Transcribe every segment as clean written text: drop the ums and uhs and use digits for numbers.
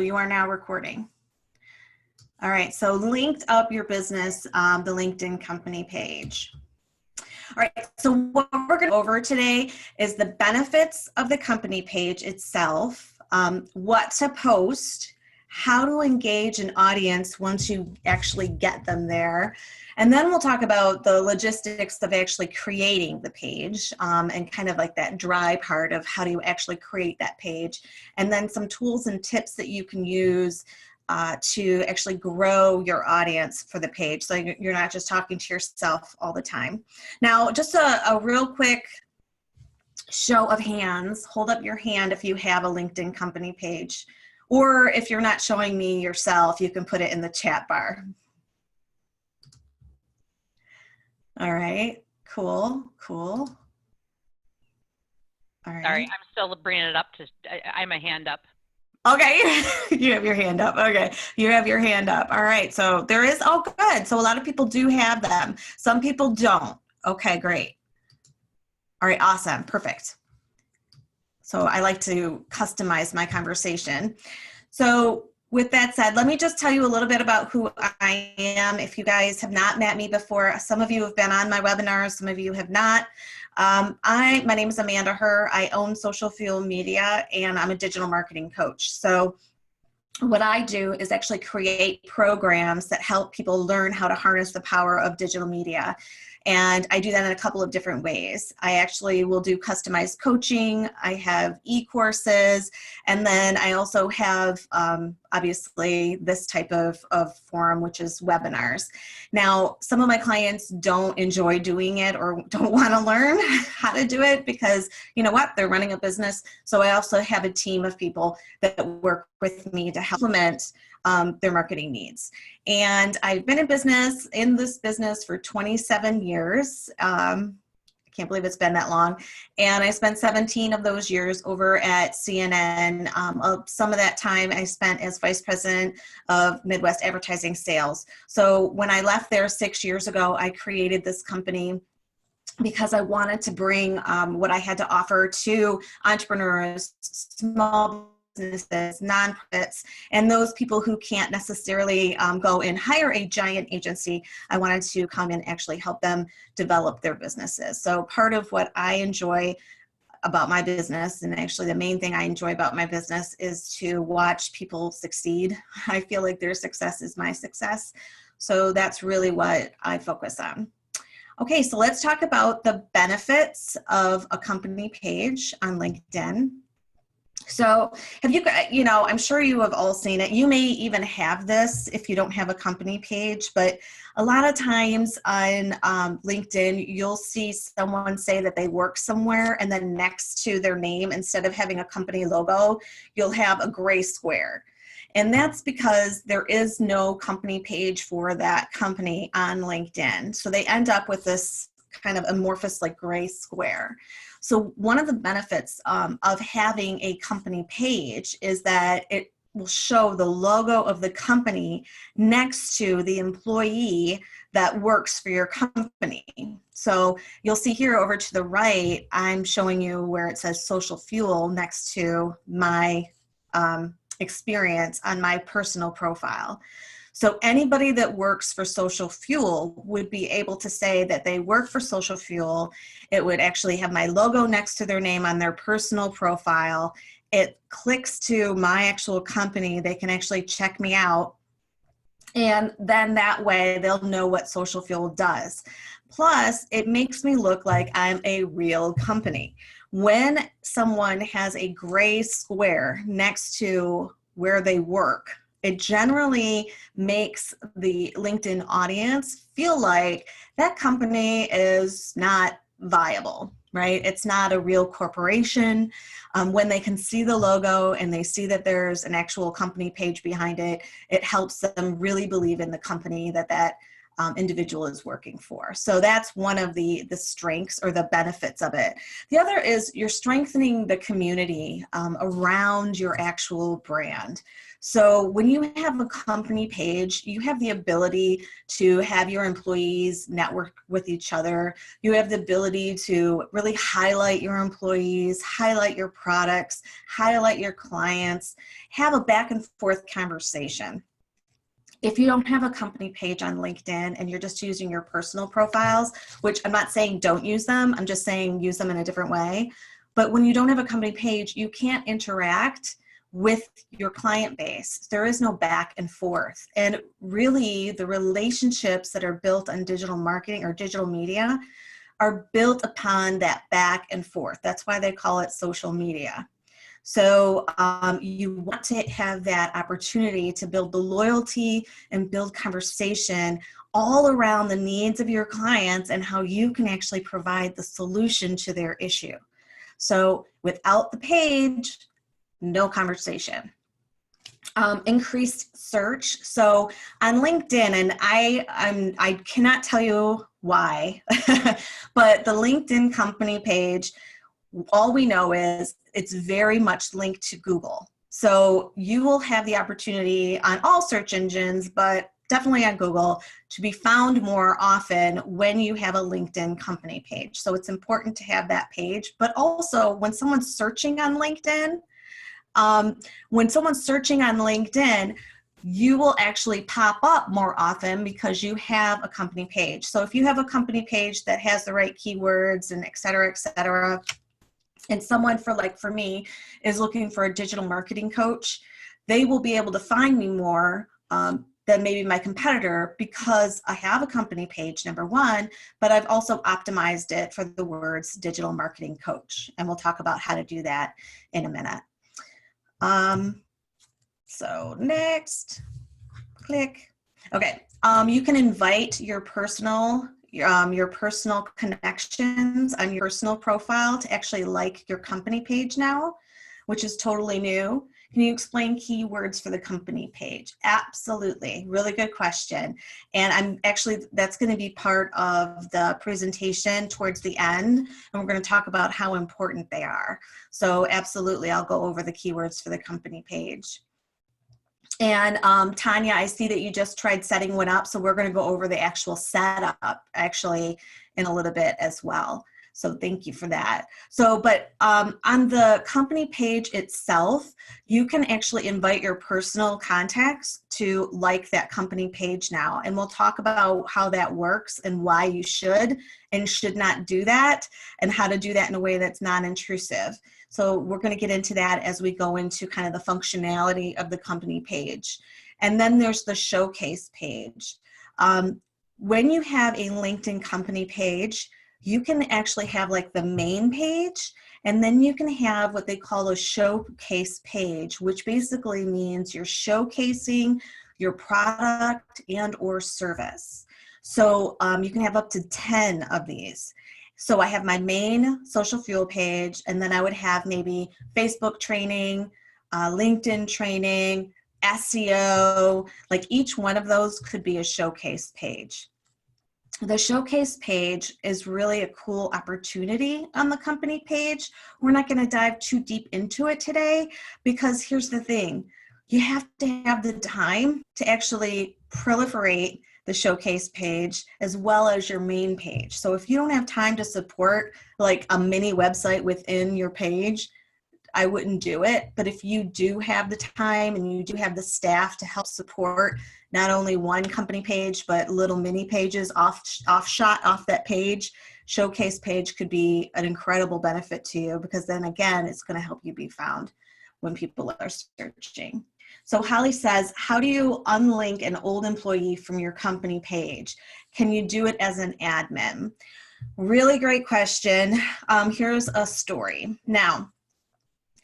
you are now recording. All right, so linked up your business, the LinkedIn company page. All right, so what we're going to go over today is the benefits of the company page itself, what to post, how to engage an audience once you actually get them there. And then we'll talk about the logistics of actually creating the page and kind of like that dry part of how do you actually create that page. And then some tools and tips that you can use to actually grow your audience for the page. So you're not just talking to yourself all the time. Now, just a real quick show of hands. Hold up your hand if you have a LinkedIn company page. Or if you're not showing me yourself, you can put it in the chat bar. All right, cool. All right. Sorry, I'm still bringing it up to, I'm a hand up. Okay, you have your hand up. Okay, you have your hand up. All right, so there is, oh good. So a lot of people do have them. Some people don't. Okay, great. All right, awesome, perfect. So I like to customize my conversation. So with that said, let me just tell you a little bit about who I am. If you guys have not met me before, some of you have been on my webinars, some of you have not. My name is Amanda Herr. I own Social Fuel Media, and I'm a digital marketing coach. So what I do is actually create programs that help people learn how to harness the power of digital media. And I do that in a couple of different ways. I actually will do customized coaching. I have e-courses, and then I also have obviously this type of forum, which is webinars. Now, some of my clients don't enjoy doing it or don't want to learn how to do it because, you know what, they're running a business. So I also have a team of people that work with me to help implement their marketing needs. And I've been in this business for 27 years. I can't believe it's been that long. And I spent 17 of those years over at CNN. Some of that time I spent as vice president of Midwest Advertising Sales. So when I left there 6 years ago, I created this company because I wanted to bring what I had to offer to entrepreneurs, small businesses, nonprofits, and those people who can't necessarily go and hire a giant agency. I wanted to come and actually help them develop their businesses. So part of what I enjoy about my business, and actually the main thing I enjoy about my business, is to watch people succeed. I feel like their success is my success. So that's really what I focus on. Okay, so let's talk about the benefits of a company page on LinkedIn. So have you know, I'm sure you have all seen it. You may even have this if you don't have a company page, but a lot of times on LinkedIn, you'll see someone say that they work somewhere, and then next to their name, instead of having a company logo, you'll have a gray square. And that's because there is no company page for that company on LinkedIn. So they end up with this kind of amorphous, like gray square. So one of the benefits of having a company page is that it will show the logo of the company next to the employee that works for your company. So you'll see here over to the right, I'm showing you where it says Social Fuel next to my experience on my personal profile. So anybody that works for Social Fuel would be able to say that they work for Social Fuel. It would actually have my logo next to their name on their personal profile. It clicks to my actual company. They can actually check me out. And then that way they'll know what Social Fuel does. Plus, it makes me look like I'm a real company. When someone has a gray square next to where they work, it generally makes the LinkedIn audience feel like that company is not viable, right? It's not a real corporation. When they can see the logo and they see that there's an actual company page behind it, it helps them really believe in the company that individual is working for. So that's one of the strengths or the benefits of it. The other is you're strengthening the community around your actual brand. So when you have a company page, you have the ability to have your employees network with each other. You have the ability to really highlight your employees, highlight your products, highlight your clients, have a back and forth conversation. If you don't have a company page on LinkedIn and you're just using your personal profiles, which I'm not saying don't use them, I'm just saying use them in a different way. But when you don't have a company page, you can't interact with your client base. There is no back and forth. And really, the relationships that are built on digital marketing or digital media are built upon that back and forth. That's why they call it social media. So you want to have that opportunity to build the loyalty and build conversation all around the needs of your clients and how you can actually provide the solution to their issue. So without the page, no conversation. Increased search. So on LinkedIn, and I cannot tell you why, but the LinkedIn company page, all we know is it's very much linked to Google. So you will have the opportunity on all search engines, but definitely on Google, to be found more often when you have a LinkedIn company page. So it's important to have that page, but also when someone's searching on LinkedIn, you will actually pop up more often because you have a company page. So if you have a company page that has the right keywords and et cetera, and someone for me is looking for a digital marketing coach, they will be able to find me more than maybe my competitor because I have a company page, number one, but I've also optimized it for the words digital marketing coach. And we'll talk about how to do that in a minute. So next, click. Okay, you can invite your personal connections on your personal profile to actually like your company page now, which is totally new. Can you explain keywords for the company page? Absolutely, really good question. And that's going to be part of the presentation towards the end, and we're going to talk about how important they are. So absolutely, I'll go over the keywords for the company page. And Tanya, I see that you just tried setting one up, so we're going to go over the actual setup actually in a little bit as well. So thank you for that. So, but on the company page itself, you can actually invite your personal contacts to like that company page now. And we'll talk about how that works and why you should and should not do that and how to do that in a way that's non-intrusive. So we're going to get into that as we go into kind of the functionality of the company page. And then there's the showcase page. When you have a LinkedIn company page, you can actually have like the main page, and then you can have what they call a showcase page, which basically means you're showcasing your product and or service. So you can have up to 10 of these. So I have my main social fuel page, and then I would have maybe Facebook training, LinkedIn training, SEO, like each one of those could be a showcase page. The showcase page is really a cool opportunity on the company page. We're not going to dive too deep into it today because here's the thing. You have to have the time to actually proliferate the showcase page as well as your main page. So if you don't have time to support like a mini website within your page, I wouldn't do it. But if you do have the time and you do have the staff to help support not only one company page, but little mini pages offshot off that page, showcase page could be an incredible benefit to you because then again, it's going to help you be found when people are searching. So Holly says, how do you unlink an old employee from your company page? Can you do it as an admin? Really great question. Here's a story. Now,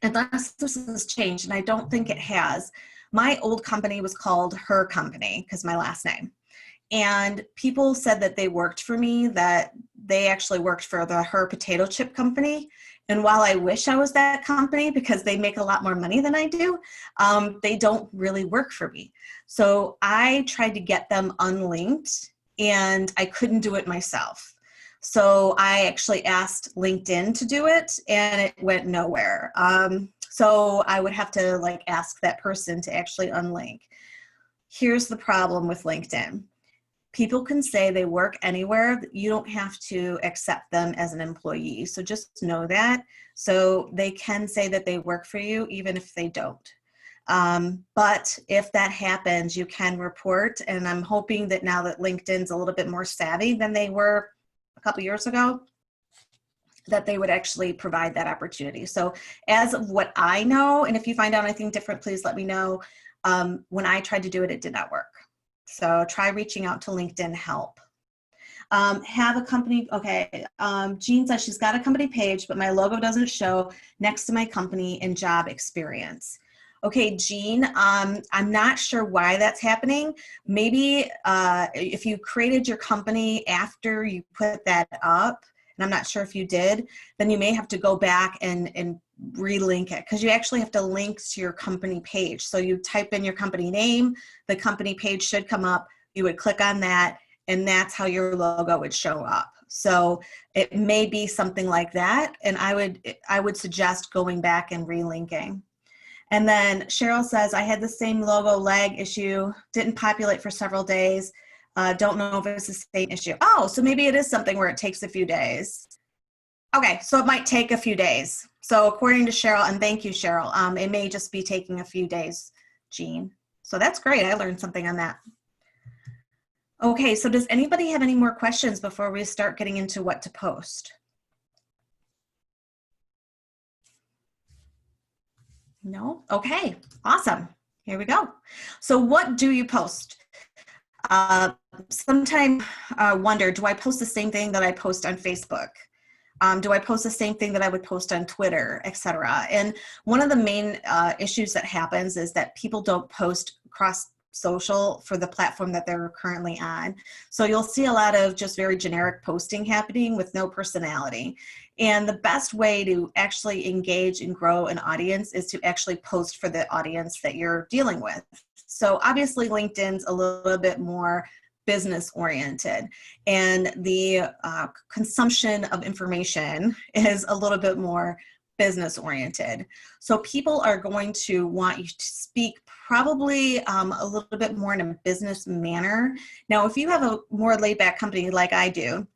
unless this has changed, and I don't think it has, my old company was called Her Company because my last name. And people said that they worked for me, that they actually worked for the Her Potato Chip Company. And while I wish I was that company because they make a lot more money than I do, they don't really work for me. So I tried to get them unlinked and I couldn't do it myself. So I actually asked LinkedIn to do it and it went nowhere. So I would have to like ask that person to actually unlink. Here's the problem with LinkedIn. People can say they work anywhere. You don't have to accept them as an employee. So just know that. So they can say that they work for you, even if they don't. But if that happens, you can report. And I'm hoping that now that LinkedIn's a little bit more savvy than they were a couple years ago, that they would actually provide that opportunity. So as of what I know, and if you find out anything different, please let me know. When I tried to do it, it did not work. So try reaching out to LinkedIn help. Have a company, okay, Jean says she's got a company page, but my logo doesn't show next to my company and job experience. Okay, Jean, I'm not sure why that's happening. Maybe if you created your company after you put that up, and I'm not sure if you did, then you may have to go back and relink it, because you actually have to link to your company page. So you type in your company name, the company page should come up, you would click on that, and that's how your logo would show up. So it may be something like that, and I would suggest going back and relinking. And then Cheryl says, I had the same logo lag issue, didn't populate for several days. Don't know if it's the same issue. Oh, so maybe it is something where it takes a few days. Okay, so it might take a few days. So according to Cheryl, and thank you, Cheryl, it may just be taking a few days, Jean. So that's great. I learned something on that. Okay, so does anybody have any more questions before we start getting into what to post? No? Okay, awesome. Here we go. So what do you post? Sometimes wonder, do I post the same thing that I post on Facebook? Do I post the same thing that I would post on Twitter, etc.? And one of the main issues that happens is that people don't post cross social for the platform that they're currently on. So you'll see a lot of just very generic posting happening with no personality. And the best way to actually engage and grow an audience is to actually post for the audience that you're dealing with. So obviously LinkedIn's a little bit more business oriented, and the consumption of information is a little bit more business oriented. So people are going to want you to speak probably a little bit more in a business manner. Now, if you have a more laid back company like I do,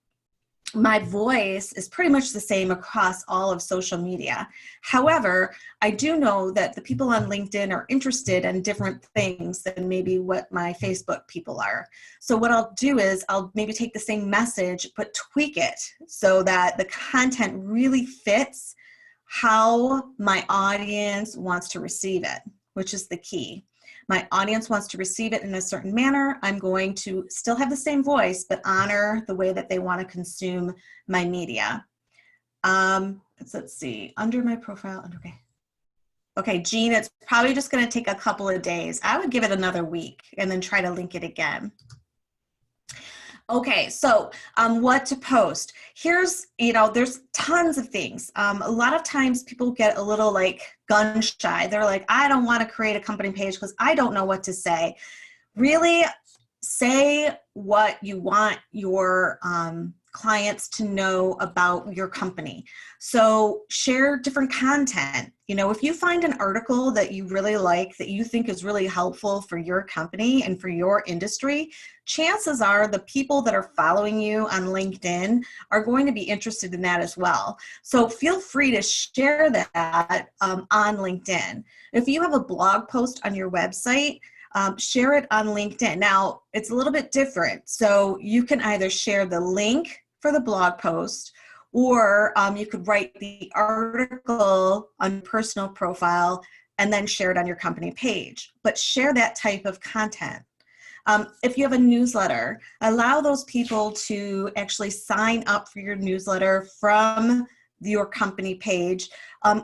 my voice is pretty much the same across all of social media. However, I do know that the people on LinkedIn are interested in different things than maybe what my Facebook people are. So what I'll do is I'll maybe take the same message, but tweak it so that the content really fits how my audience wants to receive it, which is the key. My audience wants to receive it in a certain manner. I'm going to still have the same voice, but honor the way that they want to consume my media. Let's see, under my profile, okay. Okay, Jean, it's probably just going to take a couple of days. I would give it another week and then try to link it again. Okay, so what to post. Here's, there's tons of things. A lot of times people get a little like gun shy. They're like, I don't want to create a company page because I don't know what to say. Really say what you want your clients to know about your company. So share different content. If you find an article that you really like, that you think is really helpful for your company and for your industry, chances are the people that are following you on LinkedIn are going to be interested in that as well. So feel free to share that on LinkedIn. If you have a blog post on your website, share it on LinkedIn. Now, it's a little bit different. So you can either share the link for the blog post, or you could write the article on your personal profile and then share it on your company page. But share that type of content. If you have a newsletter, allow those people to actually sign up for your newsletter from your company page,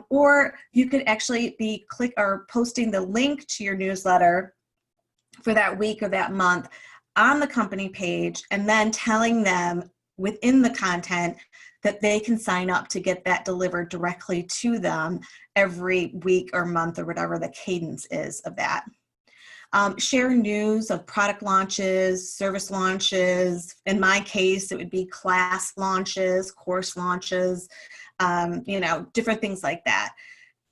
or you could actually be posting the link to your newsletter for that week or that month on the company page, and then telling them within the content that they can sign up to get that delivered directly to them every week or month or whatever the cadence is of that. Share news of product launches, service launches. In my case, it would be class launches, course launches, different things like that.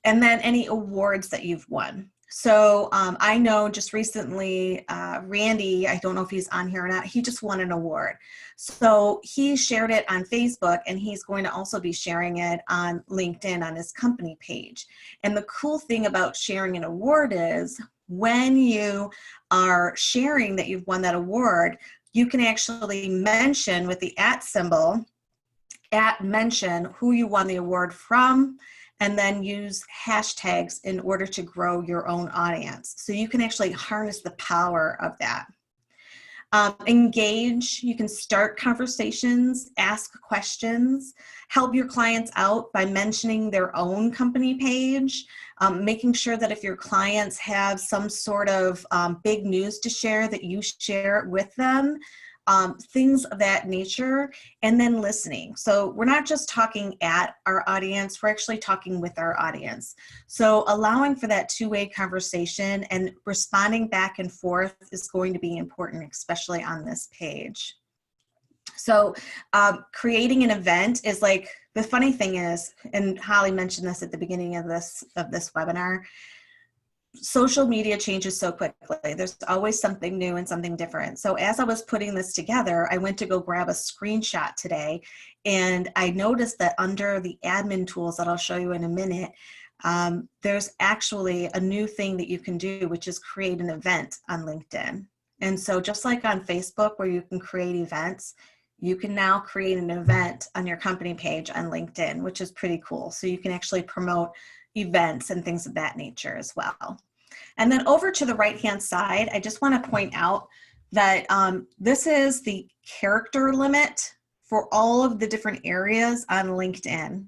and then any awards that you've won. So I know just recently, Randy, I don't know if he's on here or not, he just won an award. So he shared it on Facebook, and he's going to also be sharing it on LinkedIn on his company page. And the cool thing about sharing an award is when you are sharing that you've won that award, you can actually mention with the @ symbol, mention who you won the award from, and then use hashtags in order to grow your own audience. So you can actually harness the power of that. Engage, you can start conversations, ask questions, help your clients out by mentioning their own company page, making sure that if your clients have some sort of big news to share, that you share it with them. Things of that nature, and then listening. So we're not just talking at our audience, we're actually talking with our audience. So allowing for that two-way conversation and responding back and forth is going to be important, especially on this page. So creating an event is like, the funny thing is, and Holly mentioned this at the beginning of this webinar, social media changes so quickly. There's always something new and something different. So as I was putting this together, I went to go grab a screenshot today, and I noticed that under the admin tools that I'll show you in a minute, there's actually a new thing that you can do, which is create an event on LinkedIn. And so just like on Facebook where you can create events, you can now create an event on your company page on LinkedIn, which is pretty cool. So you can actually promote events and things of that nature as well. And then over to the right-hand side, I just want to point out that this is the character limit for all of the different areas on LinkedIn.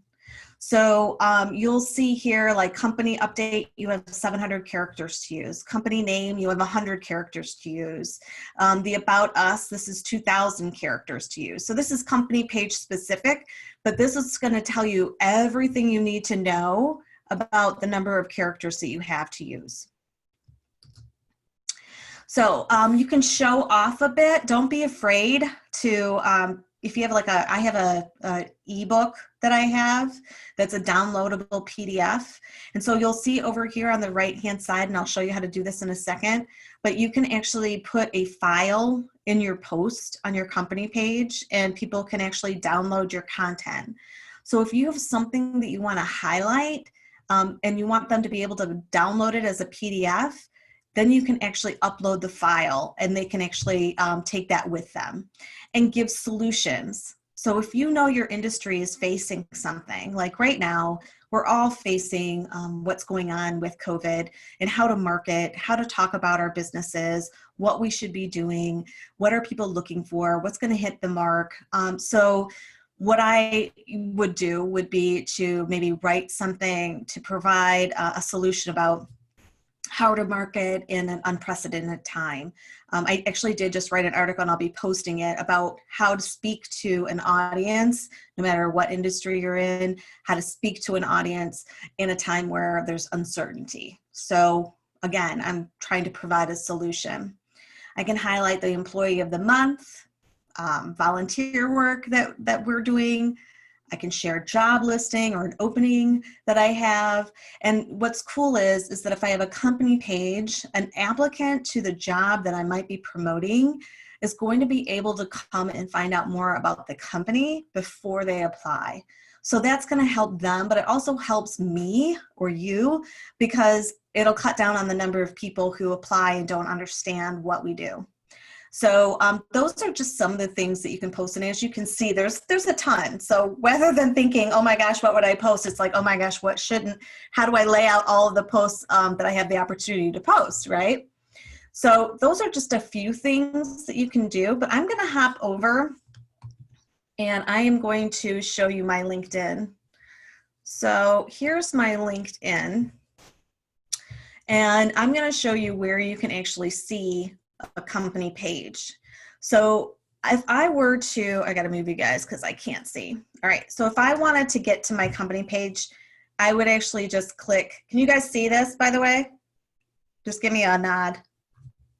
So you'll see here, like company update, you have 700 characters to use. Company name, you have 100 characters to use. The about us, this is 2,000 characters to use. So this is company page specific, but this is going to tell you everything you need to know about the number of characters that you have to use. So you can show off a bit. Don't be afraid to, if you have like I have a ebook that I have that's a downloadable PDF. And so you'll see over here on the right-hand side, and I'll show you how to do this in a second, but you can actually put a file in your post on your company page, and people can actually download your content. So if you have something that you want to highlight, and you want them to be able to download it as a PDF, then you can actually upload the file, and they can actually take that with them and give solutions. So if you know your industry is facing something, like right now, we're all facing what's going on with COVID and how to market, how to talk about our businesses, what we should be doing, what are people looking for, what's going to hit the mark. So what I would do would be to maybe write something to provide a solution about how to market in an unprecedented time. I actually did just write an article, and I'll be posting it, about how to speak to an audience, no matter what industry you're in, how to speak to an audience in a time where there's uncertainty. So again, I'm trying to provide a solution. I can highlight the employee of the month, volunteer work that we're doing. I can share a job listing or an opening that I have. And what's cool is that if I have a company page, an applicant to the job that I might be promoting is going to be able to come and find out more about the company before they apply. So that's going to help them, but it also helps me or you, because it'll cut down on the number of people who apply and don't understand what we do. So those are just some of the things that you can post. And as you can see, there's a ton. So rather than thinking, oh my gosh, what would I post? It's like, oh my gosh, what shouldn't, how do I lay out all of the posts that I have the opportunity to post, right? So those are just a few things that you can do, but I'm going to hop over and I am going to show you my LinkedIn. So here's my LinkedIn, and I'm going to show you where you can actually see a company page. So if I were to, I got to move you guys because I can't see. All right. So if I wanted to get to my company page, I would actually just click. Can you guys see this, by the way? Just give me a nod.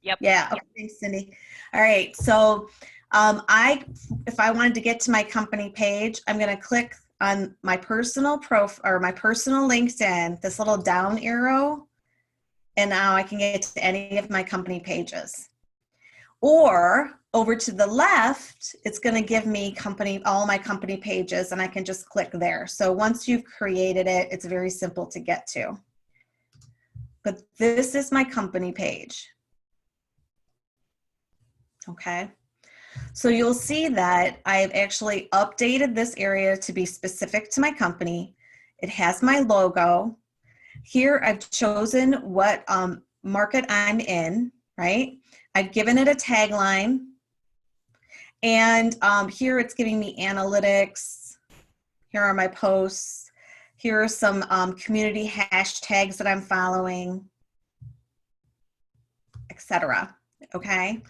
Yep. Yeah. Okay. Thanks, Cindy. All right. So if I wanted to get to my company page, I'm going to click on my personal or my personal LinkedIn, this little down arrow, and now I can get to any of my company pages. Or over to the left, it's going to give me all my company pages, and I can just click there. So once you've created it, it's very simple to get to. But this is my company page. Okay. So you'll see that I've actually updated this area to be specific to my company. It has my logo. Here I've chosen what market I'm in, right? I've given it a tagline. And here it's giving me analytics. Here are my posts. Here are some community hashtags that I'm following, etc. Okay.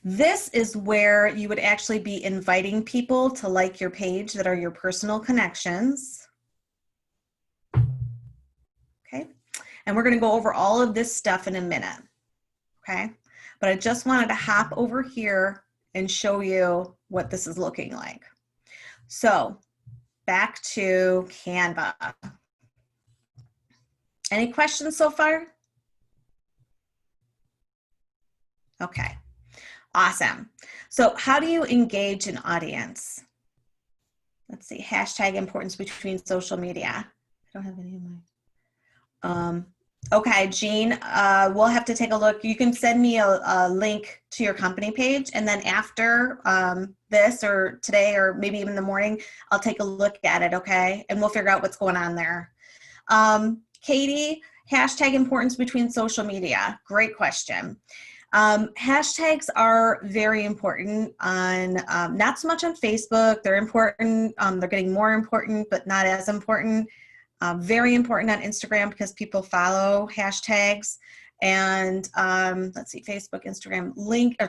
This is where you would actually be inviting people to like your page that are your personal connections. Okay. And we're going to go over all of this stuff in a minute. Okay. But I just wanted to hop over here and show you what this is looking like. So back to Canva. Any questions so far? Okay. Awesome. So how do you engage an audience? Let's see, hashtag importance between social media. I don't have any of my. Okay, Jean, we'll have to take a look. You can send me a link to your company page, and then after this or today or maybe even in the morning, I'll take a look at it, okay? And we'll figure out what's going on there. Katie, hashtag importance between social media. Great question. Hashtags are very important on, not so much on Facebook. They're important. They're getting more important, but not as important. Very important on Instagram because people follow hashtags. And let's see, Facebook, Instagram,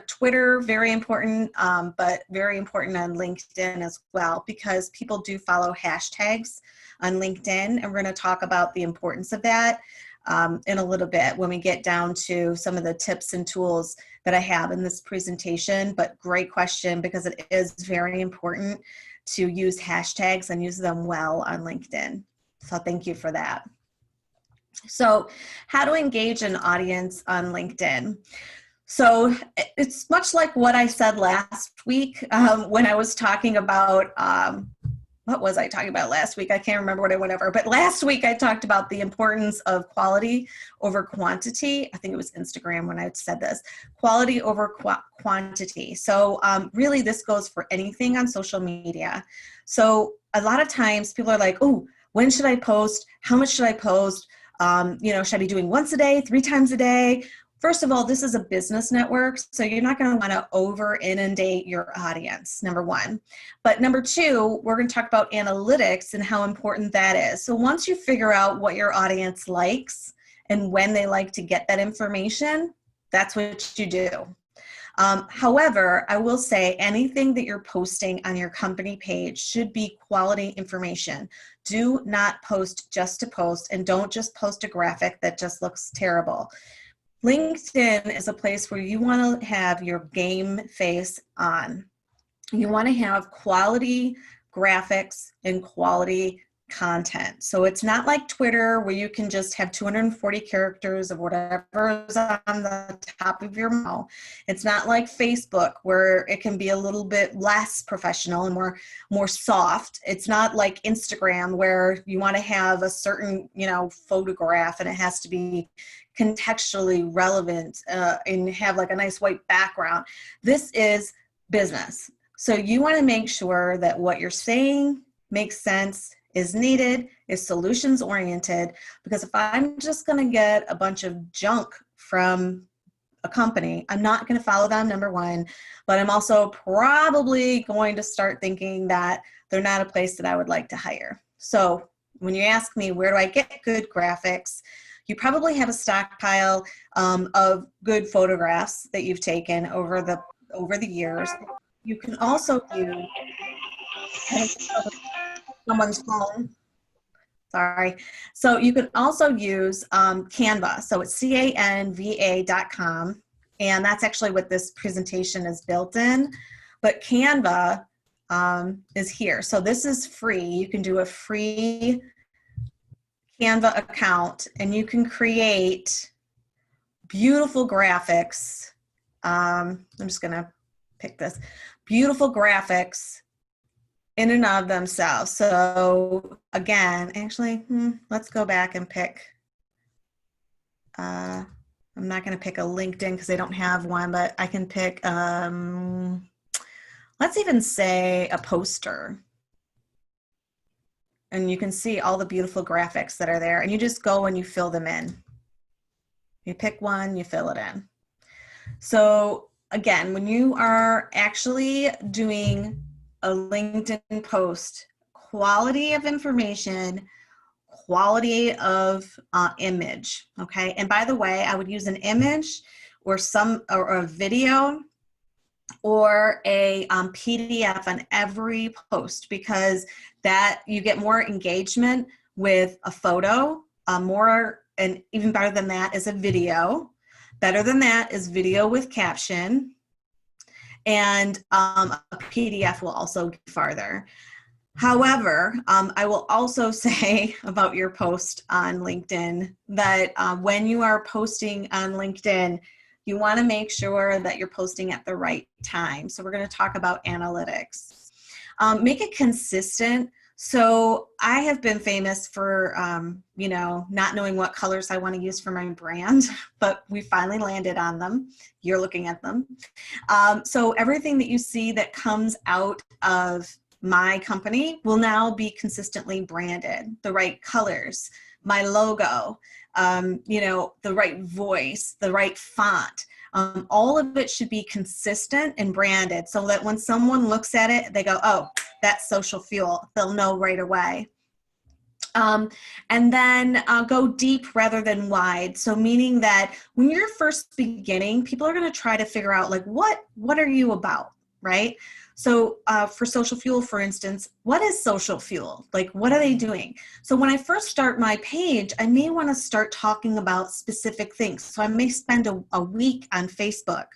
Twitter, very important, but very important on LinkedIn as well, because people do follow hashtags on LinkedIn. And we're going to talk about the importance of that in a little bit when we get down to some of the tips and tools that I have in this presentation. But great question, because it is very important to use hashtags and use them well on LinkedIn. So thank you for that. So how to engage an audience on LinkedIn. So it's much like what I said last week when I was talking about, what was I talking about last week? I can't remember what I went over, but last week I talked about the importance of quality over quantity. I think it was Instagram when I said this, quality over quantity. So really this goes for anything on social media. So a lot of times people are like, oh, when should I post? How much should I post? Should I be doing once a day, 3 times a day? First of all, this is a business network, so you're not going to want to over inundate your audience, number one. But number two, we're going to talk about analytics and how important that is. So once you figure out what your audience likes and when they like to get that information, that's what you do. However, I will say anything that you're posting on your company page should be quality information. Do not post just to post, and don't just post a graphic that just looks terrible. LinkedIn is a place where you want to have your game face on. You want to have quality graphics and quality content. So it's not like Twitter where you can just have 240 characters of whatever is on the top of your mouth. It's not like Facebook where it can be a little bit less professional and more soft. It's not like Instagram where you want to have a certain, photograph and it has to be contextually relevant and have like a nice white background. This is business. So you want to make sure that what you're saying makes sense, is needed, is solutions oriented, because if I'm just going to get a bunch of junk from a company, I'm not going to follow them, number one, but I'm also probably going to start thinking that they're not a place that I would like to hire. So when you ask me, where do I get good graphics? You probably have a stockpile of good photographs that you've taken over the years. You can also use someone's phone. Sorry. So you can also use Canva. So it's canva.com. And that's actually what this presentation is built in. But Canva is here. So this is free. You can do a free Canva account and you can create beautiful graphics. I'm just gonna pick this. Beautiful graphics in and of themselves. So again, actually, let's go back and pick, I'm not gonna pick a LinkedIn because they don't have one, but I can pick, let's even say a poster. And you can see all the beautiful graphics that are there, and you just go and you fill them in. You pick one, you fill it in. So again, when you are actually doing a LinkedIn post, quality of information, quality of image, okay? And by the way, I would use an image or a video or a PDF on every post, because that you get more engagement with a photo, and even better than that is a video. Better than that is video with caption, and a PDF will also go farther. However, I will also say about your post on LinkedIn that when you are posting on LinkedIn, you want to make sure that you're posting at the right time. So we're going to talk about analytics. Make it consistent. So I have been famous for, not knowing what colors I want to use for my brand, but we finally landed on them. You're looking at them. So everything that you see that comes out of my company will now be consistently branded, the right colors, my logo, the right voice, the right font. All of it should be consistent and branded so that when someone looks at it, they go, oh, that's Social Fuel. They'll know right away. And then go deep rather than wide. So meaning that when you're first beginning, people are going to try to figure out like, what are you about, right? So for Social Fuel, for instance, what is Social Fuel? Like, what are they doing? So when I first start my page, I may want to start talking about specific things. So I may spend a week on Facebook.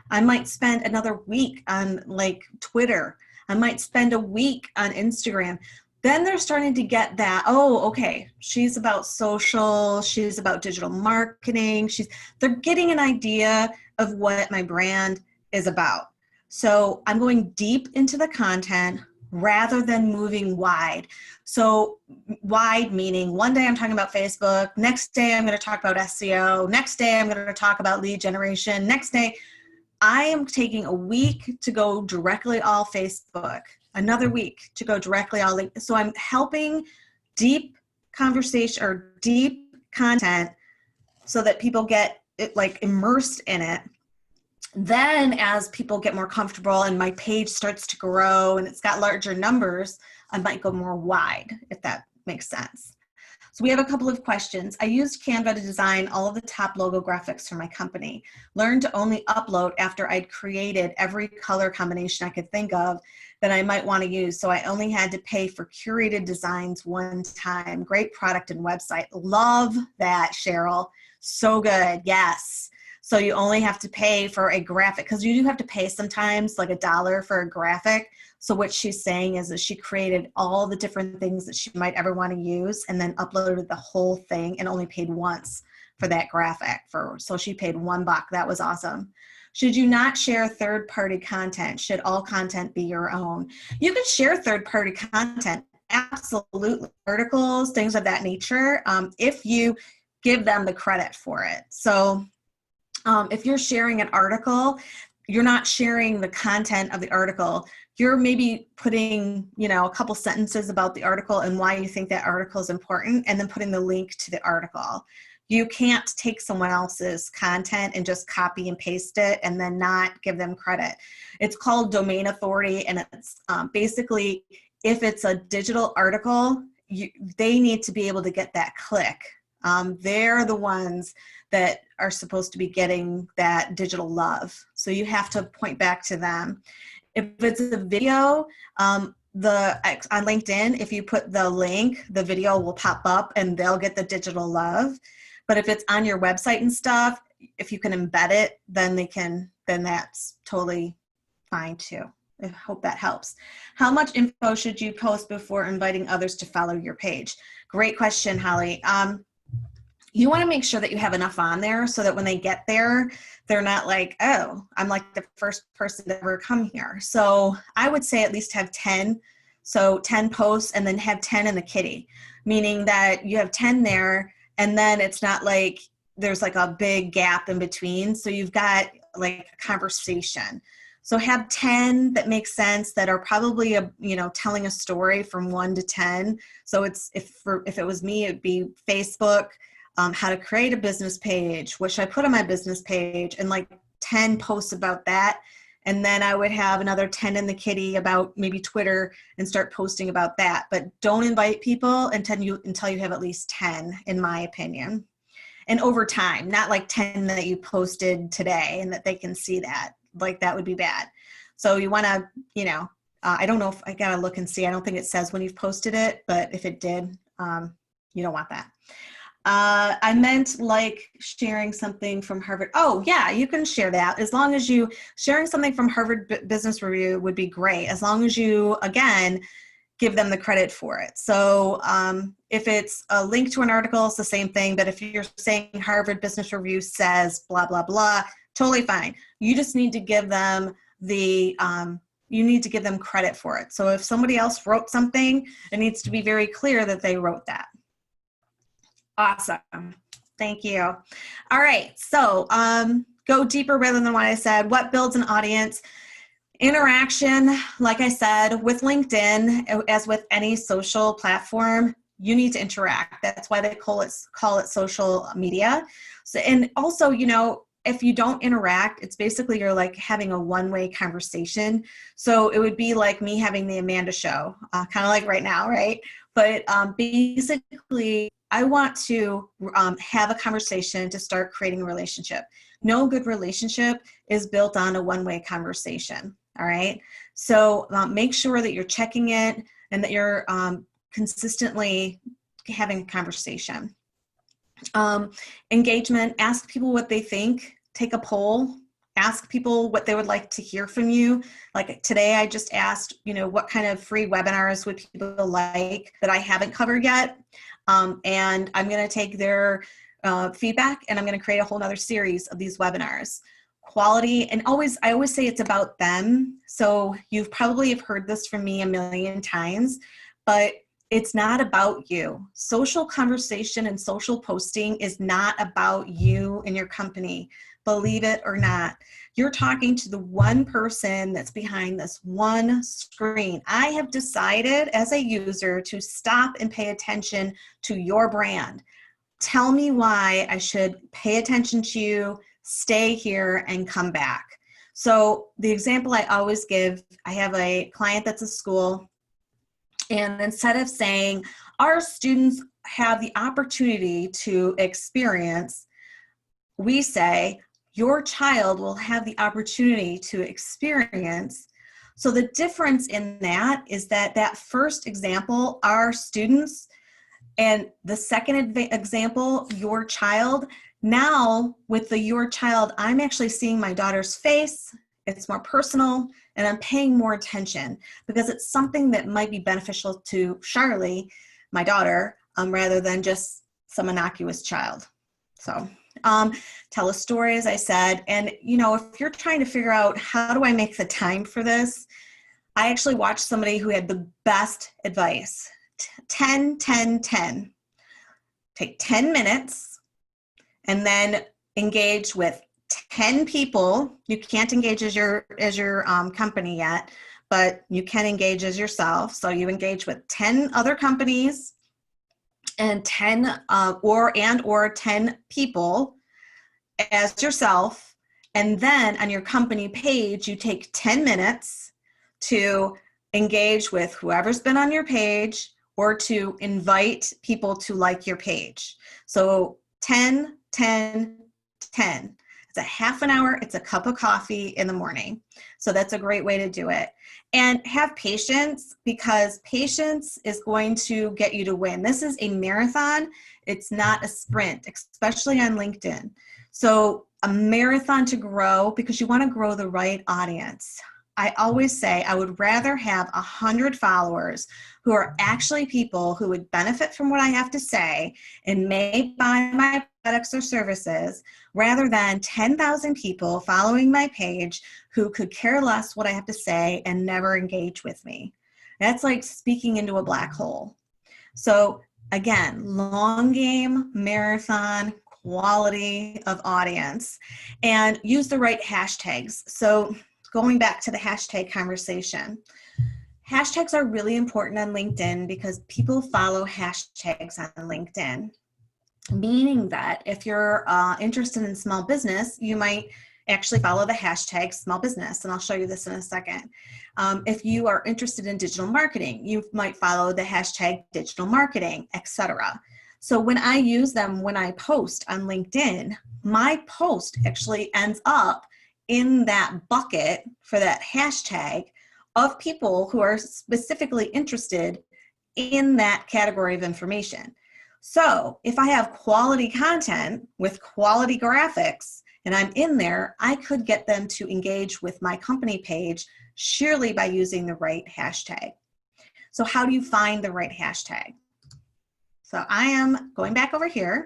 I might spend another week on like Twitter. I might spend a week on Instagram. Then they're starting to get that, oh, okay, she's about social, she's about digital marketing. They're getting an idea of what my brand is about. So I'm going deep into the content rather than moving wide. So wide meaning one day I'm talking about Facebook, next day I'm going to talk about SEO, next day I'm going to talk about lead generation, next day I am taking a week to go directly all Facebook, another week to go directly all LinkedIn. So I'm helping deep conversation or deep content so that people get it like immersed in it. Then as people get more comfortable and my page starts to grow and it's got larger numbers, I might go more wide, if that makes sense. So we have a couple of questions. I used Canva to design all of the top logo graphics for my company. Learned to only upload after I'd created every color combination I could think of that I might want to use. So I only had to pay for curated designs one time. Great product and website. Love that, Cheryl. So good. Yes. So you only have to pay for a graphic, because you do have to pay sometimes like $1 for a graphic. So what she's saying is that she created all the different things that she might ever want to use and then uploaded the whole thing and only paid once for that graphic. So she paid $1. That was awesome. Should you not share third-party content? Should all content be your own? You can share third-party content, absolutely. Articles, things of that nature, if you give them the credit for it. So if you're sharing an article, you're not sharing the content of the article. You're maybe putting, a couple sentences about the article and why you think that article is important, and then putting the link to the article. You can't take someone else's content and just copy and paste it and then not give them credit. It's called domain authority, and it's basically, if it's a digital article, they need to be able to get that click. They're the ones that are supposed to be getting that digital love. So you have to point back to them. If it's a video, on LinkedIn, if you put the link, the video will pop up and they'll get the digital love. But if it's on your website and stuff, if you can embed it, then that's totally fine too. I hope that helps. How much info should you post before inviting others to follow your page? Great question, Holly. You want to make sure that you have enough on there so that when they get there, they're not like, oh, I'm like the first person to ever come here. So I would say at least have 10. So 10 posts and then have 10 in the kitty, meaning that you have 10 there and then it's not like there's like a big gap in between. So you've got like a conversation. So have 10 that make sense, that are probably telling a story from 1 to 10. So it's if it was me, it'd be Facebook, how to create a business page, what should I put on my business page, and like 10 posts about that. And then I would have another 10 in the kitty about maybe Twitter and start posting about that. But don't invite people until you have at least 10, in my opinion. And over time, not like 10 that you posted today and that they can see that. Like that would be bad. So you want to, I don't know if I got to look and see. I don't think it says when you've posted it, but if it did, you don't want that. I meant like sharing something from Harvard. Oh yeah, you can share that. As long as sharing something from Harvard Business Review would be great. As long as you, again, give them the credit for it. So if it's a link to an article, it's the same thing. But if you're saying Harvard Business Review says blah, blah, blah, totally fine. You just need to give them credit for it. So if somebody else wrote something, it needs to be very clear that they wrote that. Awesome. Thank you. All right. So go deeper rather than what I said. What builds an audience? Interaction, like I said, with LinkedIn, as with any social platform, you need to interact. That's why they call it social media. So, and also, if you don't interact, it's basically you're like having a one-way conversation. So it would be like me having the Amanda show, kind of like right now, right? But basically, I want to have a conversation to start creating a relationship. No good relationship is built on a one-way conversation, all right? So make sure that you're checking it and that you're consistently having a conversation. Engagement, ask people what they think. Take a poll, ask people what they would like to hear from you. Like today, I just asked, what kind of free webinars would people like that I haven't covered yet? And I'm going to take their feedback and I'm going to create a whole nother series of these webinars. Quality, and I always say it's about them. So you've probably have heard this from me a million times, but it's not about you. Social conversation and social posting is not about you and your company. Believe it or not. You're talking to the one person that's behind this one screen. I have decided as a user to stop and pay attention to your brand. Tell me why I should pay attention to you, stay here, and come back. So the example I always give, I have a client that's a school, and instead of saying, our students have the opportunity to experience, we say, your child will have the opportunity to experience. So the difference in that is that first example, our students, and the second example, your child. Now with the your child, I'm actually seeing my daughter's face. It's more personal and I'm paying more attention because it's something that might be beneficial to Charlie, my daughter, rather than just some innocuous child. So tell a story, as I said. And, if you're trying to figure out how do I make the time for this, I actually watched somebody who had the best advice. 10, 10, 10. Take 10 minutes and then engage with 10 people. You can't engage as your company yet, but you can engage as yourself. So you engage with 10 other companies and 10 or 10 people as yourself. And then on your company page, you take 10 minutes to engage with whoever's been on your page or to invite people to like your page. So 10, 10, 10. It's a half an hour. It's a cup of coffee in the morning. So that's a great way to do it. And have patience, because patience is going to get you to win. This is a marathon. It's not a sprint, especially on LinkedIn. So a marathon to grow, because you want to grow the right audience. I always say I would rather have 100 followers who are actually people who would benefit from what I have to say and may buy my products or services rather than 10,000 people following my page who could care less what I have to say and never engage with me. That's like speaking into a black hole. So again, long game, marathon, quality of audience, and use the right hashtags. So going back to the hashtag conversation, hashtags are really important on LinkedIn because people follow hashtags on LinkedIn, meaning that if you're interested in small business, you might actually follow the hashtag small business, and I'll show you this in a second. If you are interested in digital marketing, you might follow the hashtag digital marketing, etc. So when I use them, when I post on LinkedIn, my post actually ends up in that bucket for that hashtag of people who are specifically interested in that category of information. So if I have quality content with quality graphics and I'm in there, I could get them to engage with my company page surely by using the right hashtag. So how do you find the right hashtag? So I am going back over here.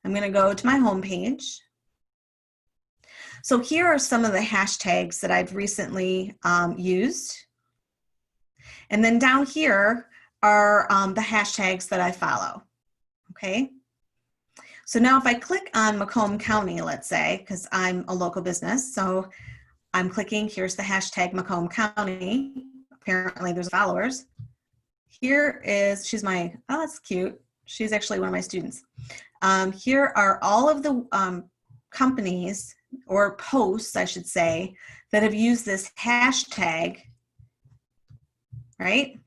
I'm going to go to my home page. So here are some of the hashtags that I've recently used. And then down here are the hashtags that I follow. Okay. So now if I click on Macomb County, let's say, because I'm a local business, so I'm clicking, here's the hashtag Macomb County. Apparently there's followers. Here is, she's my, oh, that's cute. She's actually one of my students. Here are all of the companies or posts, I should say, that have used this hashtag, right?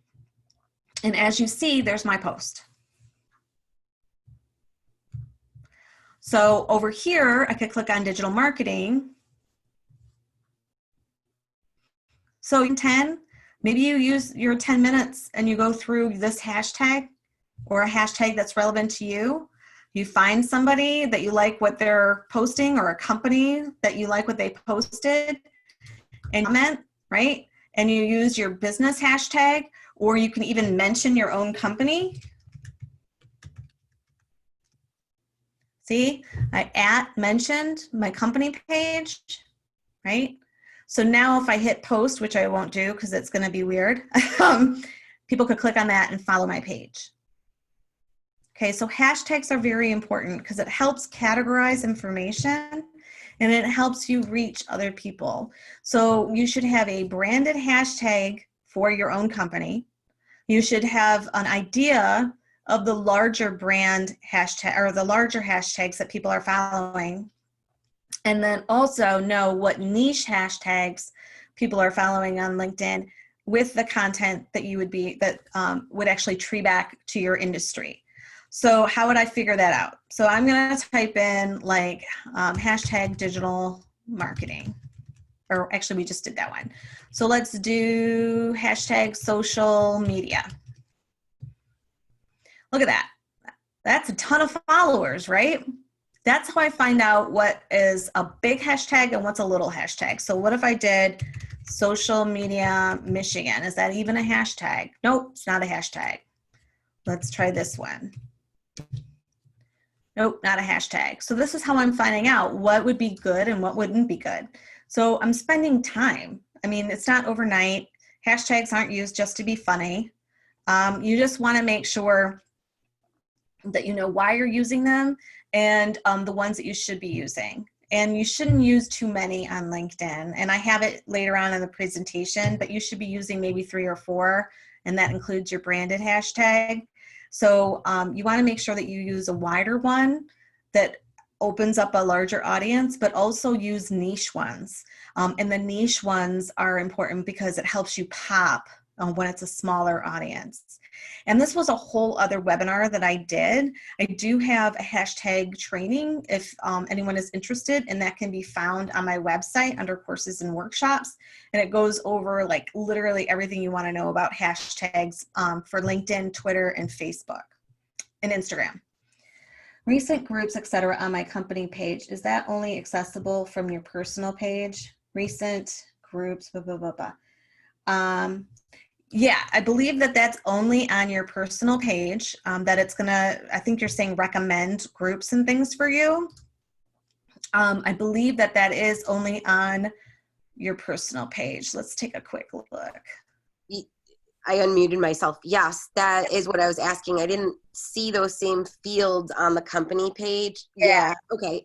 And as you see, there's my post. So over here, I could click on digital marketing. So in 10, maybe you use your 10 minutes and you go through this hashtag or a hashtag that's relevant to you. You find somebody that you like what they're posting or a company that you like what they posted and comment, right? And you use your business hashtag, or you can even mention your own company. See, I mentioned my company page, right? So now if I hit post, which I won't do because it's going to be weird, people could click on that and follow my page. Okay, so hashtags are very important because it helps categorize information and it helps you reach other people. So you should have a branded hashtag for your own company. You should have an idea of the larger brand hashtag or the larger hashtags that people are following. And then also know what niche hashtags people are following on LinkedIn with the content that you would be, that would actually tree back to your industry. So how would I figure that out? So I'm going to type in like hashtag digital marketing, or actually we just did that one. So let's do hashtag social media. Look at that. That's a ton of followers, right? That's how I find out what is a big hashtag and what's a little hashtag. So what if I did social media Michigan? Is that even a hashtag? Nope, it's not a hashtag. Let's try this one. Nope, not a hashtag. So this is how I'm finding out what would be good and what wouldn't be good. So I'm spending time. I mean, it's not overnight. Hashtags aren't used just to be funny. You just want to make sure that you know why you're using them and the ones that you should be using. And you shouldn't use too many on LinkedIn. And I have it later on in the presentation, but you should be using maybe 3 or 4, and that includes your branded hashtag. So you want to make sure that you use a wider one that opens up a larger audience, but also use niche ones. And the niche ones are important because it helps you pop when it's a smaller audience. And this was a whole other webinar that I did. I do have a hashtag training if anyone is interested, and that can be found on my website under courses and workshops. And it goes over like literally everything you want to know about hashtags for LinkedIn, Twitter, and Facebook, and Instagram. Recent groups, etc. on my company page. Is that only accessible from your personal page? Recent groups, blah, blah, blah, blah. Yeah, I believe that that's only on your personal page, that it's gonna, I think you're saying recommend groups and things for you. I believe that that is only on your personal page. Let's take a quick look. I unmuted myself. Yes, that is what I was asking. I didn't see those same fields on the company page. Yeah. Okay.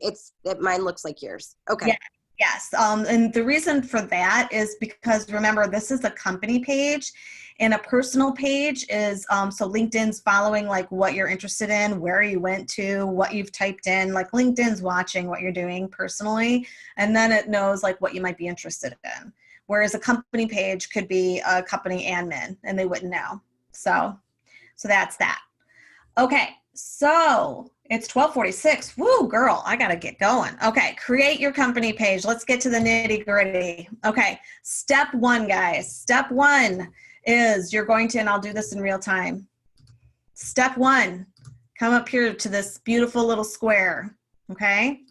Mine looks like yours. Okay. Yeah. Yes. And the reason for that is because, remember, this is a company page, and a personal page is, so LinkedIn's following like what you're interested in, where you went to, what you've typed in, like LinkedIn's watching what you're doing personally, and then it knows like what you might be interested in. Whereas a company page could be a company admin and they wouldn't know. So that's that. Okay, so it's 12:46. Woo, girl, I gotta get going. Okay, create your company page. Let's get to the nitty gritty. Okay, step one, guys. Step one is you're going to, and I'll do this in real time. Step one, come up here to this beautiful little square, okay?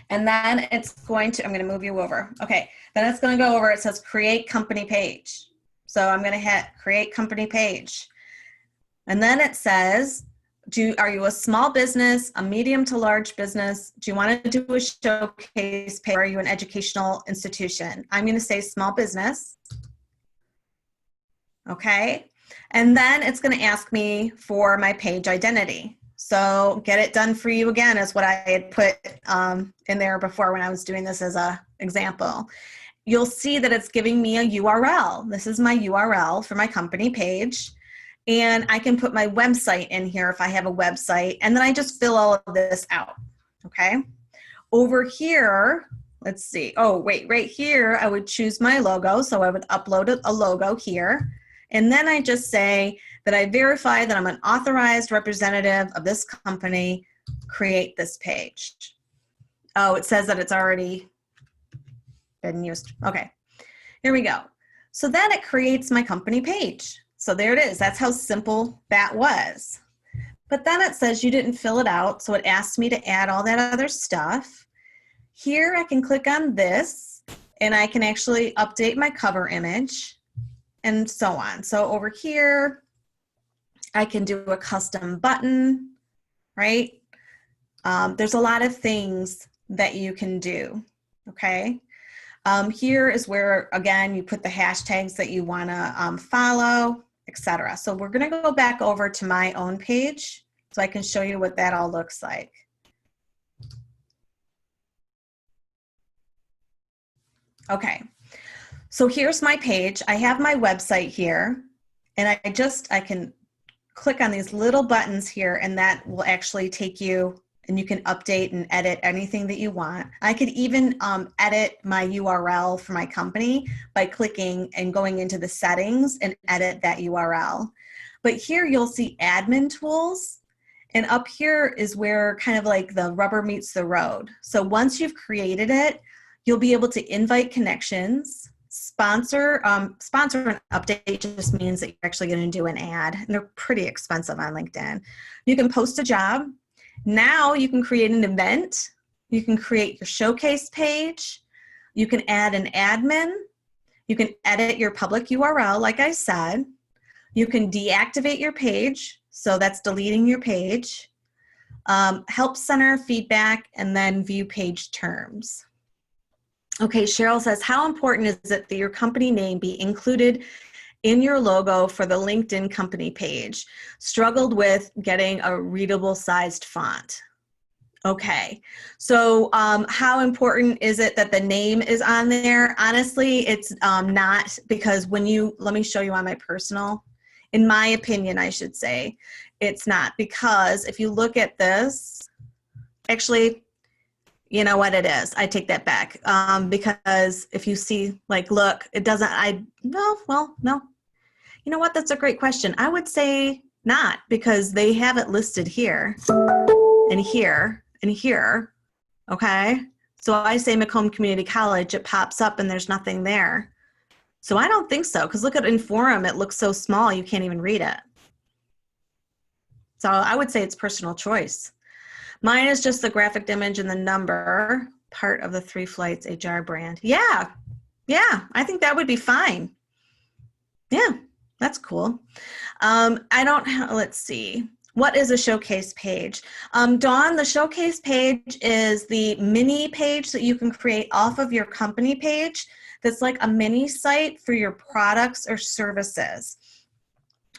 And then it's going to, I'm gonna move you over. Okay, then it's gonna go over, it says create company page. So I'm gonna hit create company page. And then it says, are you a small business, a medium to large business? Do you want to do a showcase page? Or are you an educational institution? I'm going to say small business. Okay. And then it's going to ask me for my page identity. So get it done for you again is what I had put in there before when I was doing this as an example. You'll see that it's giving me a URL. This is my URL for my company page. And I can put my website in here if I have a website, and then I just fill all of this out, okay? Over here, let's see. Oh, wait, right here, I would choose my logo. So I would upload a logo here. And then I just say that I verify that I'm an authorized representative of this company, create this page. Oh, it says that it's already been used. Okay, here we go. So then it creates my company page. So there it is. That's how simple that was. But then it says you didn't fill it out, so it asked me to add all that other stuff. Here I can click on this, and I can actually update my cover image, and so on. So over here, I can do a custom button, right? There's a lot of things that you can do, okay? Here is where, again, you put the hashtags that you want to follow, etc. So we're going to go back over to my own page so I can show you what that all looks like. Okay, so here's my page. I have my website here, and I can click on these little buttons here, and that will actually take you, and you can update and edit anything that you want. I could even edit my URL for my company by clicking and going into the settings and edit that URL. But here you'll see admin tools, and up here is where kind of like the rubber meets the road. So once you've created it, you'll be able to invite connections, sponsor an update just means that you're actually going to do an ad, and they're pretty expensive on LinkedIn. You can post a job. Now you can create an event, you can create your showcase page, you can add an admin, you can edit your public URL like I said, you can deactivate your page, so that's deleting your page, help center feedback, and then view page terms. Okay, Cheryl says, how important is it that your company name be included in your logo for the LinkedIn company page? Struggled with getting a readable sized font. Okay, so how important is it that the name is on there? Honestly, it's not, because when you, let me show you on my personal, in my opinion, I should say, it's not, because if you look at this, actually, you know what, it is. I take that back, because if you see, like, look, it doesn't, no. You know what, that's a great question. I would say not, because they have it listed here and here and here, okay? So I say Macomb Community College, it pops up and there's nothing there. So I don't think so, because look at Inforum, it looks so small you can't even read it. So I would say it's personal choice. Mine is just the graphic image and the number, part of the 3 Flights HR brand. Yeah, Yeah, I think that would be fine. Yeah, that's cool. I don't have, let's see. What is a showcase page? Dawn, the showcase page is the mini page that you can create off of your company page that's like a mini site for your products or services.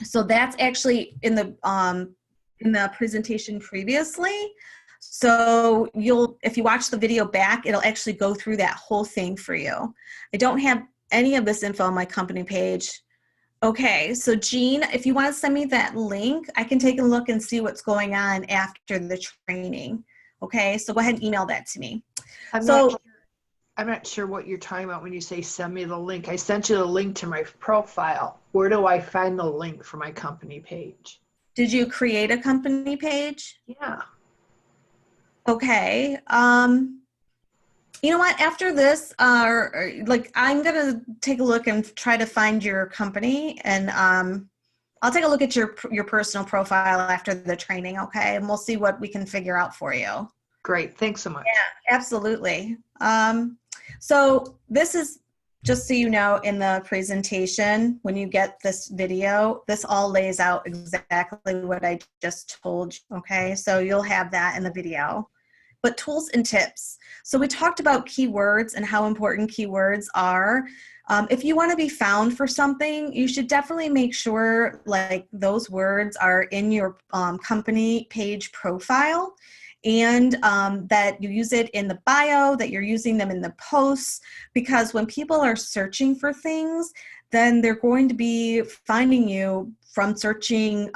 So that's actually in the presentation previously. So if you watch the video back, it'll actually go through that whole thing for you. I don't have any of this info on my company page. Okay, so Jean, if you want to send me that link, I can take a look and see what's going on after the training. Okay, so go ahead and email that to me. I'm not sure what you're talking about when you say send me the link. I sent you the link to my profile. Where do I find the link for my company page? Did you create a company page? Yeah. Okay. You know what? After this, like I'm gonna take a look and try to find your company, and I'll take a look at your personal profile after the training. Okay, and we'll see what we can figure out for you. Great. Thanks so much. Yeah, absolutely. So this is, just so you know, in the presentation, when you get this video, this all lays out exactly what I just told you, okay? So you'll have that in the video. But tools and tips. So we talked about keywords and how important keywords are. If you want to be found for something, you should definitely make sure like those words are in your company page profile, and that you use it in the bio, that you're using them in the posts, because when people are searching for things, then they're going to be finding you from searching,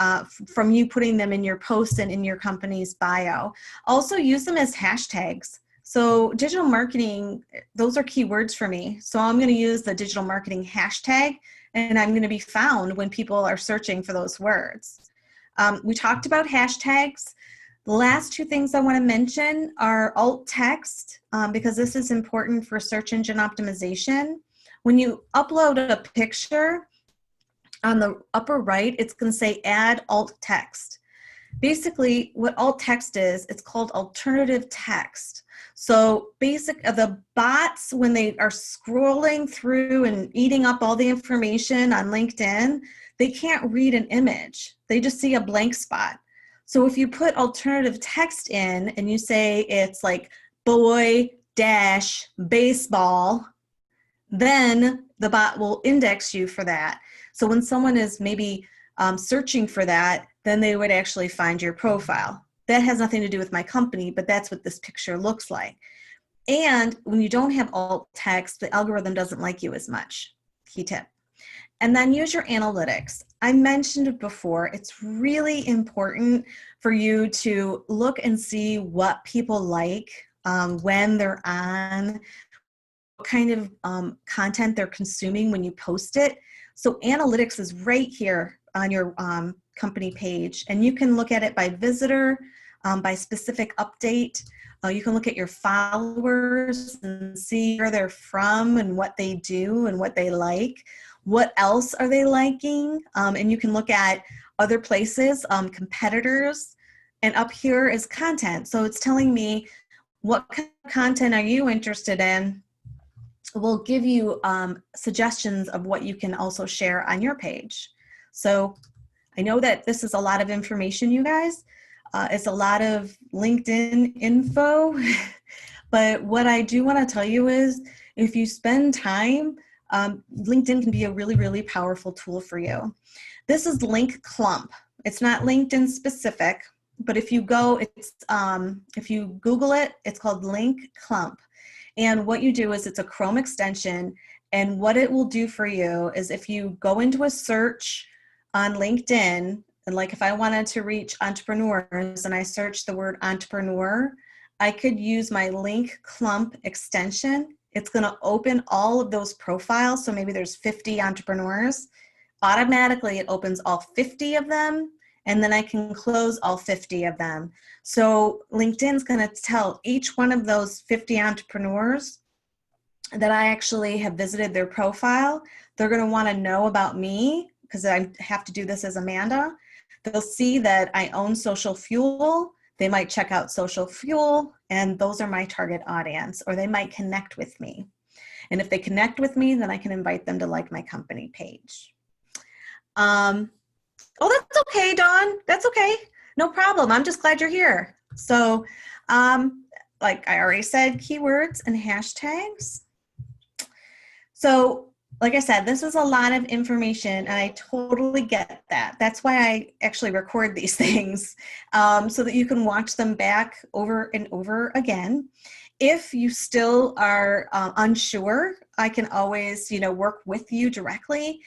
from you putting them in your post and in your company's bio. Also use them as hashtags. So digital marketing, those are keywords for me. So I'm going to use the digital marketing hashtag, and I'm going to be found when people are searching for those words. We talked about hashtags. The last two things I want to mention are alt text, because this is important for search engine optimization. When you upload a picture, on the upper right, it's going to say add alt text. Basically, what alt text is, it's called alternative text. So the bots, when they are scrolling through and eating up all the information on LinkedIn, they can't read an image. They just see a blank spot. So if you put alternative text in and you say it's like boy dash baseball, then the bot will index you for that. So when someone is maybe searching for that, then they would actually find your profile. That has nothing to do with my company, but that's what this picture looks like. And when you don't have alt text, the algorithm doesn't like you as much. Key tip. And then use your analytics. I mentioned it before, it's really important for you to look and see what people like when they're on, what kind of content they're consuming when you post it. So analytics is right here on your company page, and you can look at it by visitor, by specific update. You can look at your followers and see where they're from and what they do and what they like. What else are they liking? And you can look at other places, competitors, and up here is content. So it's telling me what kind of content are you interested in. Will give you suggestions of what you can also share on your page. So I know that this is a lot of information, you guys. It's a lot of LinkedIn info, but what I do want to tell you is if you spend time, LinkedIn can be a really, really powerful tool for you. This is LinkUp. It's not LinkedIn specific, but if you go, if you Google it, it's called LinkUp. And what you do is it's a Chrome extension, and what it will do for you is if you go into a search on LinkedIn, and like if I wanted to reach entrepreneurs and I search the word entrepreneur, I could use my LinkUp extension. It's going to open all of those profiles. So maybe there's 50 entrepreneurs. Automatically, it opens all 50 of them, and then I can close all 50 of them. So LinkedIn's going to tell each one of those 50 entrepreneurs that I actually have visited their profile. They're going to want to know about me because I have to do this as Amanda. They'll see that I own Social Fuel. They might check out Social Fuel, and those are my target audience, or they might connect with me. And if they connect with me, then I can invite them to like my company page. Oh, that's okay, Dawn. That's okay. No problem. I'm just glad you're here. So, like I already said, keywords and hashtags. So, like I said, this is a lot of information, and I totally get that. That's why I actually record these things, so that you can watch them back over and over again. If you still are unsure, I can always, work with you directly.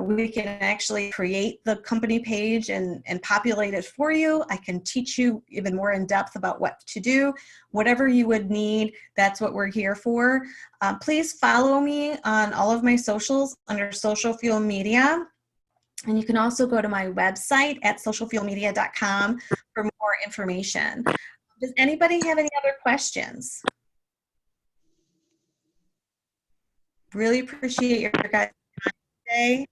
We can actually create the company page and populate it for you. I can teach you even more in depth about what to do. Whatever you would need, that's what we're here for. Please follow me on all of my socials under Social Fuel Media. And you can also go to my website at socialfuelmedia.com for more information. Does anybody have any other questions? Really appreciate your guys' time today.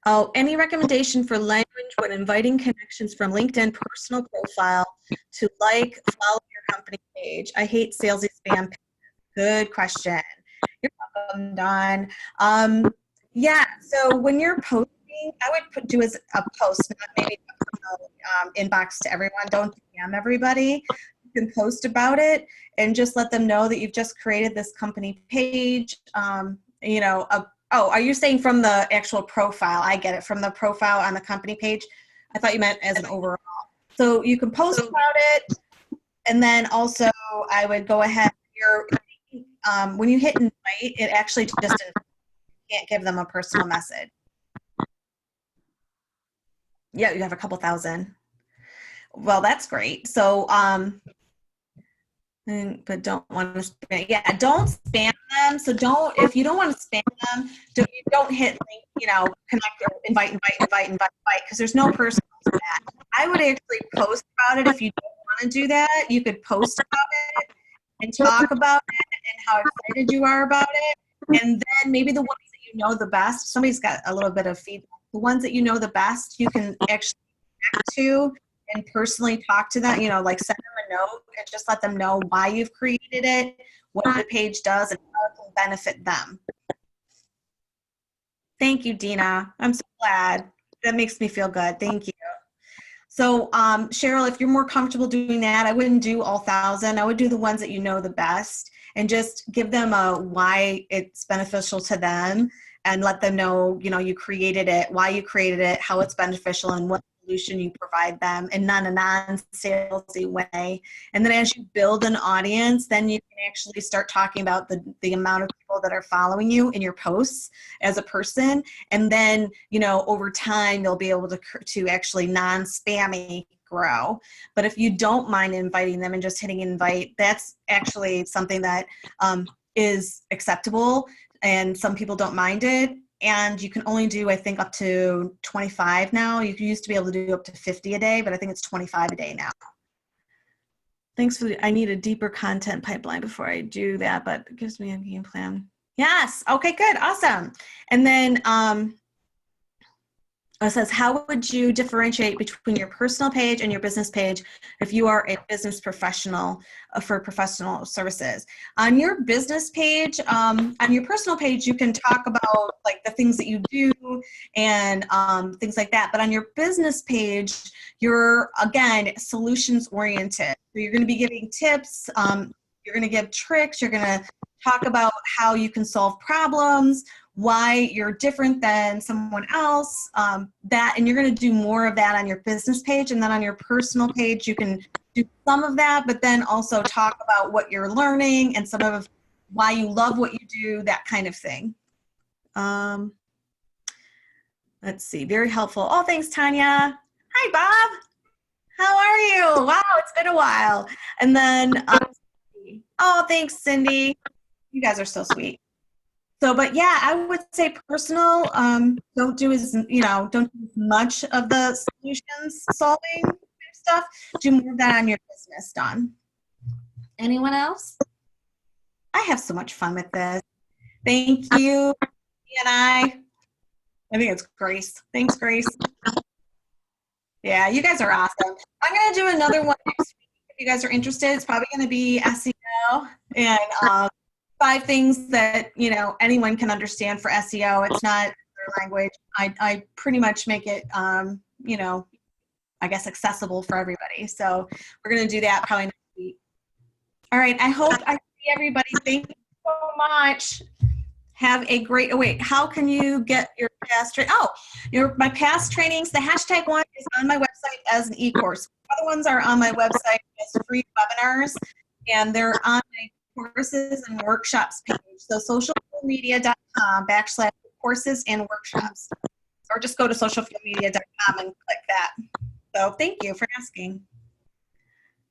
Oh, any recommendation for language when inviting connections from LinkedIn personal profile to like, follow your company page? I hate salesy spam. Good question. You're welcome, Dawn. Yeah, so when you're posting, I would do as a post, not maybe inbox to everyone. Don't spam everybody. You can post about it and just let them know that you've just created this company page. Oh, are you saying from the actual profile? I get it, from the profile on the company page. I thought you meant as an overall. So you can post about it, and then also I would go ahead. When you hit invite, it actually just can't give them a personal message. Yeah, you have a couple thousand. Well, that's great. So, but don't want to spam. Yeah, don't spam them. So if you don't want to spam them, don't hit connect or invite, because there's no person to that. I would actually post about it. If you don't want to do that, you could post about it and talk about it and how excited you are about it. And then maybe the ones that you know the best, somebody's got a little bit of feedback. The ones that you know the best, you can actually connect to and personally talk to them, like send them a note and just let them know why you've created it, what the page does, and how it can benefit them. Thank you, Dina. I'm so glad. That makes me feel good. Thank you. So, Cheryl, if you're more comfortable doing that, I wouldn't do all 1,000. I would do the ones that you know the best and just give them a why it's beneficial to them and let them know, you created it, why you created it, how it's beneficial, and what solution you provide them, and not a non-salesy way. And then as you build an audience, then you can actually start talking about the amount of people that are following you in your posts as a person. And then, over time, they'll be able to actually non-spammy grow. But if you don't mind inviting them and just hitting invite, that's actually something that is acceptable, and some people don't mind it. And you can only do, I think, up to 25 now. You used to be able to do up to 50 a day, but I think it's 25 a day now. Thanks I need a deeper content pipeline before I do that, but it gives me a game plan. Yes. Okay, good. Awesome. And then it says, how would you differentiate between your personal page and your business page if you are a business professional for professional services? On your business page, on your personal page, you can talk about like the things that you do and things like that. But on your business page, you're, again, solutions oriented. So you're going to be giving tips. You're going to give tricks. You're going to talk about how you can solve problems, why you're different than someone else, and you're going to do more of that on your business page. And then on your personal page, you can do some of that, but then also talk about what you're learning and some of why you love what you do, that kind of thing. Let's see, very helpful. Oh, thanks, Tanya. Hi, Bob. How are you? Wow, it's been a while. And then, oh, thanks, Cindy. You guys are so sweet. So, but yeah, I would say personal, don't do as much of the solutions solving stuff. Do more of that on your business, Dawn. Anyone else? I have so much fun with this. Thank you, and I think it's Grace. Thanks, Grace. Yeah, you guys are awesome. I'm going to do another one next week if you guys are interested. It's probably going to be SEO and 5 things that, you know, anyone can understand for SEO. It's not their language. I pretty much make it, you know, I guess accessible for everybody. So we're going to do that probably next week. All right. I hope I see everybody. Thank you so much. Have a great, oh wait, how can you get your past, my past trainings, the hashtag one is on my website as an e-course. Other ones are on my website as free webinars, and they're on my courses and workshops page. So socialmedia.com/courses and workshops, or just go to socialmedia.com and click that. So thank you for asking.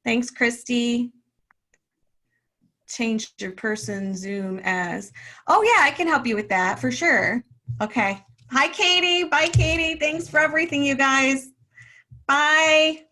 Thanks, Christy. Change your person Zoom as. Oh yeah, I can help you with that for sure. Okay. Hi, Katie. Bye, Katie. Thanks for everything, you guys. Bye.